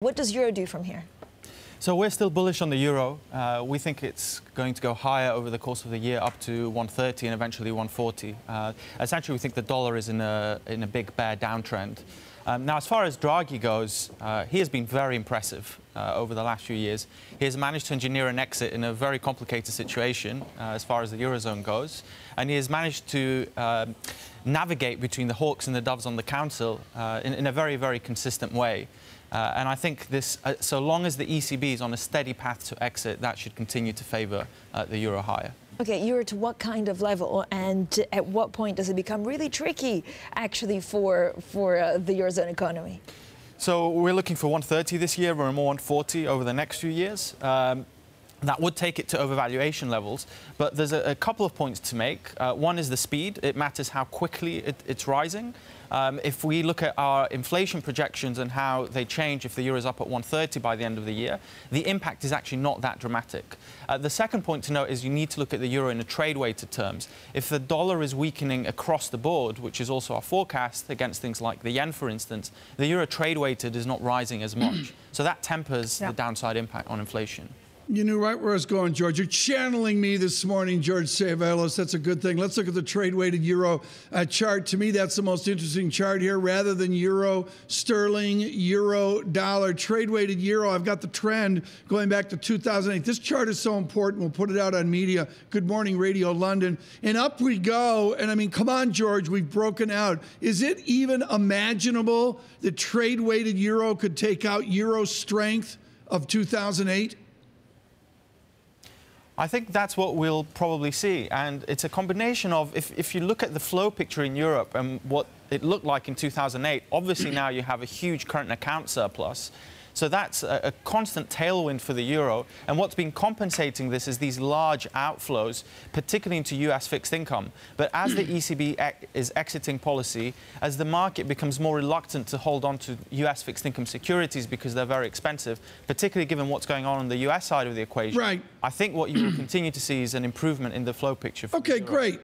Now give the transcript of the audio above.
What does euro do from here? So we're still bullish on the euro. We think it's going to go higher over the course of the year, up to 130 and eventually 140. Essentially, we think the dollar is in a big bear downtrend. Now, as far as Draghi goes, he has been very impressive over the last few years. He has managed to engineer an exit in a very complicated situation as far as the Eurozone goes. And he has managed to navigate between the hawks and the doves on the council in a very, very consistent way. And I think this, so long as the ECB is on a steady path to exit, that should continue to favour the euro higher. Okay, euro to what kind of level, and at what point does it become really tricky, actually, for the Eurozone economy? So we're looking for 130 this year, or more 140 over the next few years. That would take it to overvaluation levels, but there's a couple of points to make. One is the speed. It matters how quickly it's rising. If we look at our inflation projections and how they change if the euro is up at 130 by the end of the year, the impact is actually not that dramatic. The second point to note is you need to look at the euro in a trade-weighted terms. If the dollar is weakening across the board, which is also our forecast against things like the yen, for instance, the euro trade-weighted is not rising as much. So that tempers the downside impact on inflation. You knew right where I was going, George. You're channeling me this morning, George Saravelos. That's a good thing. Let's look at the trade-weighted euro chart. To me, that's the most interesting chart here. Rather than euro, sterling, euro, dollar, trade-weighted euro, I've got the trend going back to 2008. This chart is so important. We'll put it out on media. Good Morning Radio London. And up we go. And I mean, come on, George, we've broken out. Is it even imaginable that trade-weighted euro could take out euro strength of 2008? I think that's what we'll probably see. And it's a combination of, if you look at the flow picture in Europe and what it looked like in 2008, obviously now you have a huge current account surplus. So that's a constant tailwind for the euro. And what's been compensating this is these large outflows, particularly into US fixed income. But as the ECB is exiting policy, as the market becomes more reluctant to hold on to US fixed income securities because they're very expensive, particularly given what's going on the US side of the equation, right, I think what you will continue to see is an improvement in the flow picture. For okay, great.